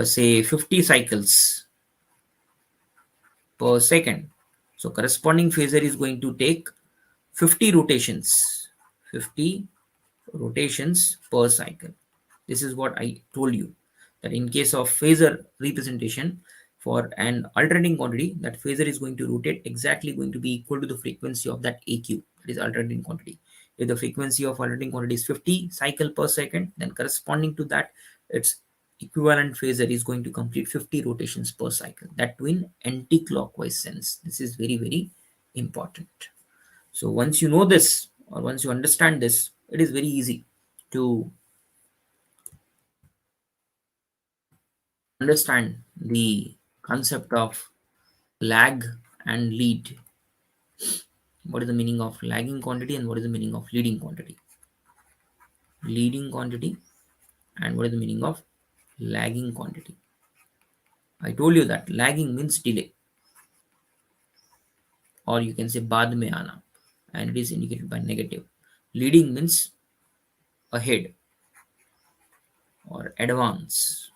say 50 cycles per second. So corresponding phasor is going to take 50 rotations, 50 rotations per cycle. This is what I told you, that in case of phasor representation for an alternating quantity, that phasor is going to rotate exactly going to be equal to the frequency of that AQ, that is alternating quantity. If the frequency of alternating quantity is 50 cycle per second, then corresponding to that, its equivalent phasor is going to complete 50 rotations per cycle, that too in anti-clockwise sense. This is very, very important. So once you know this, or once you understand this, it is very easy to understand the concept of lag and lead. What is the meaning of lagging quantity and what is the meaning of leading quantity? Leading quantity and what is the meaning of lagging quantity? I told you that lagging means delay, or you can say baad mein aana, and it is indicated by negative. Leading means ahead or advance,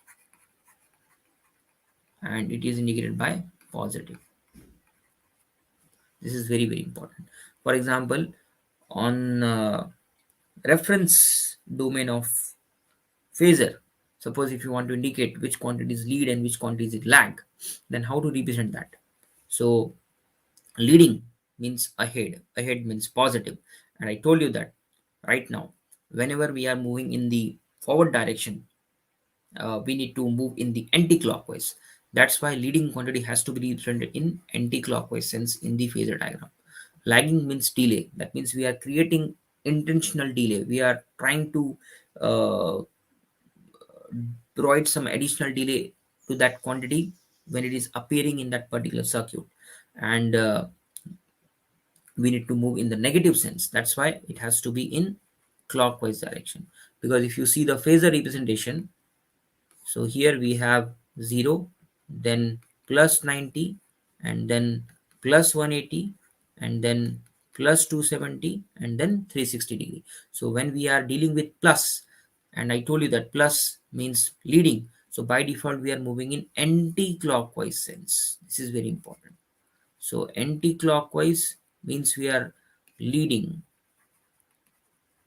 and it is indicated by positive. This is very, very important. For example, on reference domain of phasor, suppose if you want to indicate which quantity is lead and which quantity is lag, then how to represent that? So leading means ahead, ahead means positive, and I told you that right now whenever we are moving in the forward direction, we need to move in the anti-clockwise. That's why leading quantity has to be represented in anti-clockwise sense in the phasor diagram. Lagging means delay. That means we are creating intentional delay. We are trying to uh, provide some additional delay to that quantity when it is appearing in that particular circuit, and we need to move in the negative sense. That's why it has to be in clockwise direction. Because if you see the phasor representation, so here we have 0, then plus 90, and then plus 180, and then plus 270, and then 360 degree. So when we are dealing with plus, and I told you that plus means leading, so by default we are moving in anti-clockwise sense. This is very important. So anti-clockwise means we are leading.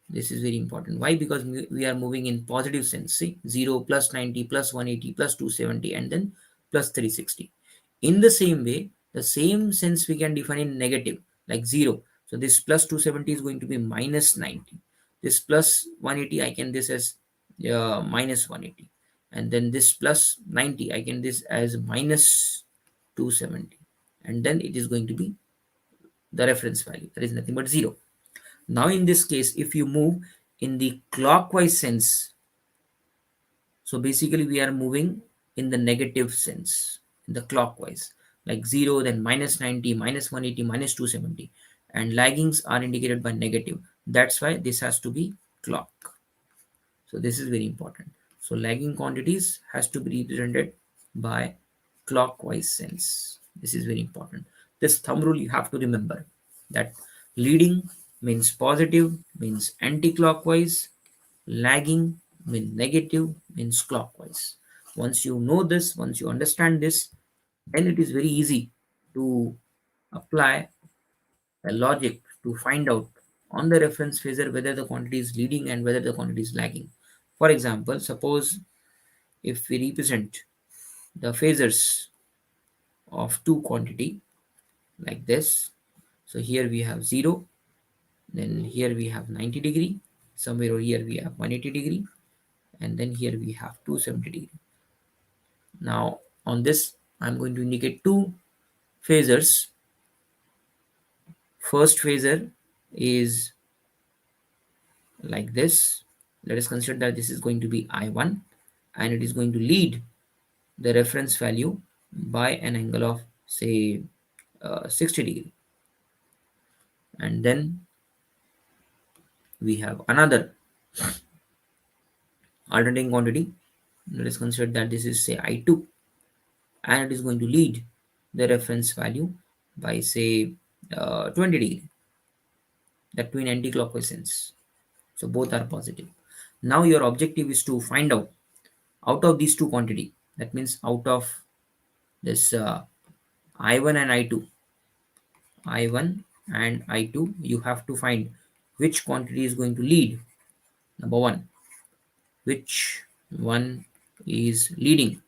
This is very important. Why? Because we are moving in positive sense. See, 0 plus 90 plus 180 plus 270 and then plus 360. In the same way, the same sense we can define in negative, like 0. So this plus 270 is going to be minus 90. This plus 180, I can this as minus 180. and then this plus 90, I can this as minus 270, and then it is going to be the reference value, that is nothing but 0. Now in this case, if you move in the clockwise sense, so basically we are moving in the negative sense, in the clockwise, like 0, then minus 90, minus 180, minus 270, and laggings are indicated by negative. That's why this has to be clock. So this is very important. So lagging quantities has to be represented by clockwise sense. This is very important. This thumb rule you have to remember, that leading means positive, means anti-clockwise, lagging means negative, means clockwise. Once you know this, once you understand this, then it is very easy to apply a logic to find out on the reference phasor whether the quantity is leading and whether the quantity is lagging. For example, suppose if we represent the phasors of two quantity like this, so here we have 0, then here we have 90 degree, somewhere over here we have 180 degree, and then here we have 270 degree. Now on this I'm going to indicate two phasors. First phasor is like this. Let us consider that this is going to be I1, and it is going to lead the reference value by an angle of say 60 degree. And then we have another alternating quantity. Let us consider that this is say I2, and it is going to lead the reference value by say 20 degree, that twin anti-clockwise sense. So both are positive. Now your objective is to find out of these two quantity, that means out of this I1 and I2, you have to find which quantity is going to lead. Number one, which one is leading,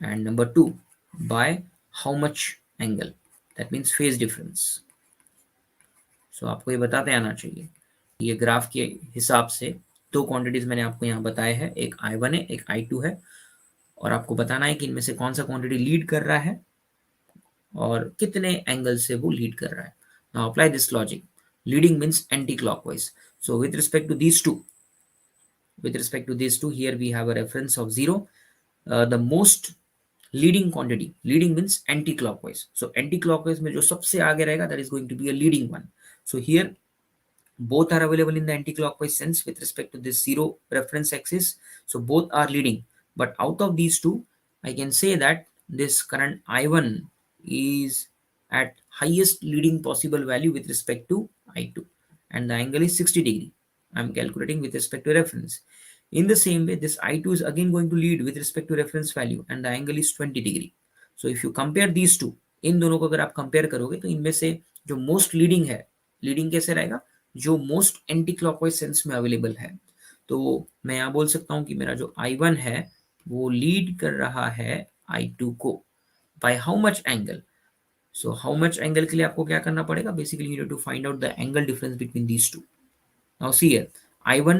and number two, by how much angle, that means phase difference. So आपको ये बताते आना चाहिए। ये graph के हिसाब से दो क्वांटिटीज मैंने आपको यहाँ बताया है, एक I1 है, एक I2 है, और आपको बताना है कि इनमें से कौन सा क्वांटिटी लीड कर रहा है और कितने एंगल से वो लीड कर रहा है. Now apply this logic. Leading means anti-clockwise. So with respect to these two, here we have a reference of 0. The most leading quantity, leading means anti-clockwise. So anti-clockwise में जो सबसे आगे रहेगा, that is going to be a leading one. So here both are available in the anti-clockwise sense with respect to this 0 reference axis. So both are leading. But out of these two, I can say that this current I1 is at highest leading possible value with respect to I2, and the angle is 60 degree. I'm calculating with respect to reference. In the same way, this I2 is again going to lead with respect to reference value, and the angle is 20 degree. So if you compare these two, इन दोनों को अगर आप compare करोगे तो इनमें से जो most leading है, लीडिंग कैसे रहेगा, जो मोस्ट एंटी क्लॉकवाइज सेंस में अवेलेबल है. तो मैं यहाँ बोल सकता हूँ कि मेरा जो I1 है वो लीड कर रहा है I2 को. By how much angle? So how much angle के लिए आपको क्या करना पड़ेगा? Basically you need to find out the angle difference between these two. Now see here, I1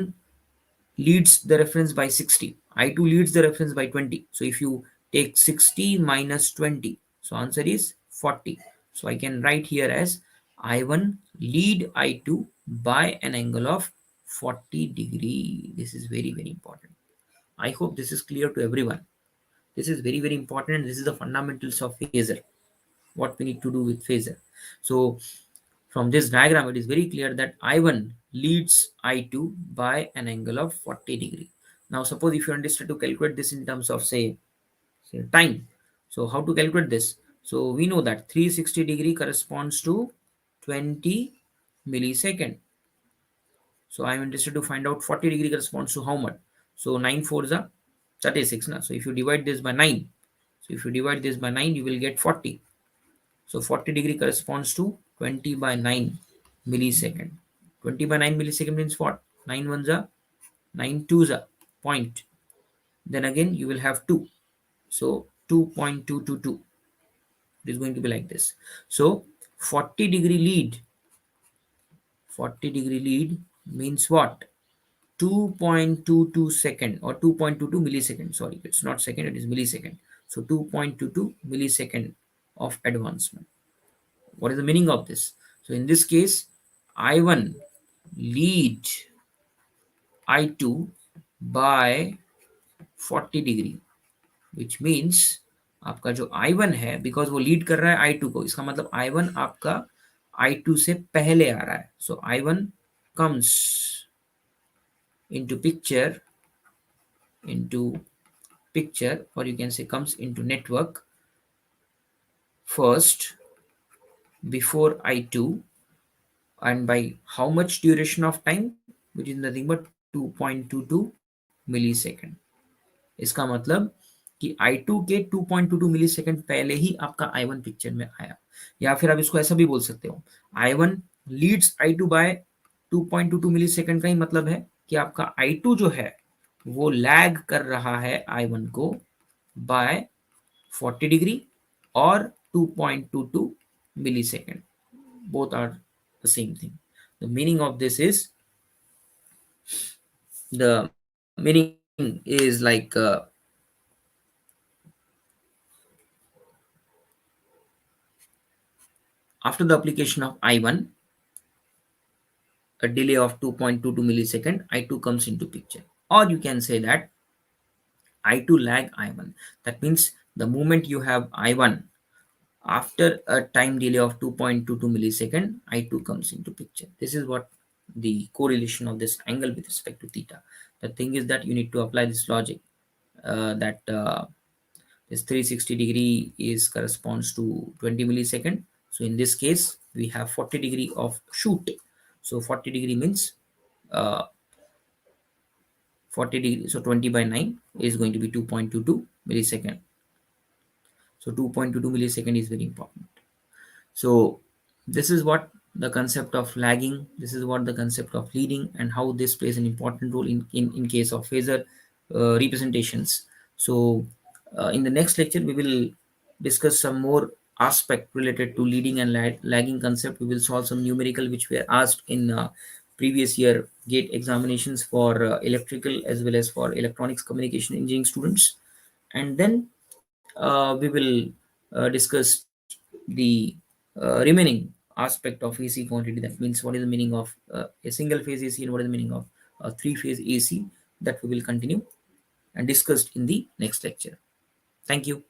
leads the reference by 60, I2 leads the reference by 20. So if you take 60 minus 20, so answer is 40. So I can write here as I1 lead I2 by an angle of 40 degree. This is very, very important. I hope this is clear to everyone. This is very, very important, and this is the fundamentals of phasor, what we need to do with phasor. So from this diagram, it is very clear that I1 leads I2 by an angle of 40 degree. Now, suppose if you understand to calculate this in terms of say time. So how to calculate this? So we know that 360 degree corresponds to 20 millisecond. So I am interested to find out 40 degree corresponds to how much. So 9 4s are 36. Na? So if you divide this by 9, so if you divide this by 9, you will get 40. So 40 degree corresponds to 20 by 9 millisecond. 20 by 9 millisecond means what? 9 ones are 9 twos are point. Then again you will have 2. So 2.222. It is going to be like this. So 40 degree lead means what? 2.22 second or 2.22 millisecond. Sorry, it's not second, it is millisecond. So 2.22 millisecond of advancement. What is the meaning of this? So in this case, I1 lead I2 by 40 degree, which means आपका जो I1 है, because वो lead कर रहा है I2 को, इसका मतलब I1 आपका I2 से पहले आ रहा है. सो I1 comes into picture, or you can say comes into network first before I2, and by how much duration of time, which is nothing but 2.22 millisecond. इसका मतलब कि I2 के 2.22 मिलीसेकंड पहले ही आपका I1 पिक्चर में आया. या फिर आप इसको ऐसा भी बोल सकते हो, I1 Leeds I2 bye 2.22 millisecond का ही मतलब है कि आपका I2 जो है वो लैग कर रहा है I1 को बाय 40 डिग्री और 2.22 millisecond. Both are the same thing. The meaning of this is, the meaning is like after the application of I1, a delay of 2.22 millisecond, I2 comes into picture. Or you can say that I2 lag I1. That means the moment you have I1, after a time delay of 2.22 millisecond, I2 comes into picture. This is what the correlation of this angle with respect to theta. The thing is that you need to apply this logic, that this 360 degree is corresponds to 20 millisecond. So in this case, we have 40 degree of shoot. So 40 degree means 40 degree. So 20 by 9 is going to be 2.22 millisecond. So 2.22 millisecond is very important. So this is what the concept of lagging, this is what the concept of leading, and how this plays an important role in case of phasor representations. So in the next lecture, we will discuss some more aspect related to leading and lagging concept. We will solve some numerical which were asked in previous year gate examinations for electrical as well as for electronics communication engineering students. And then we will discuss the remaining aspect of AC quantity. That means what is the meaning of a single phase AC and what is the meaning of a three-phase AC, that we will continue and discussed in the next lecture. Thank you.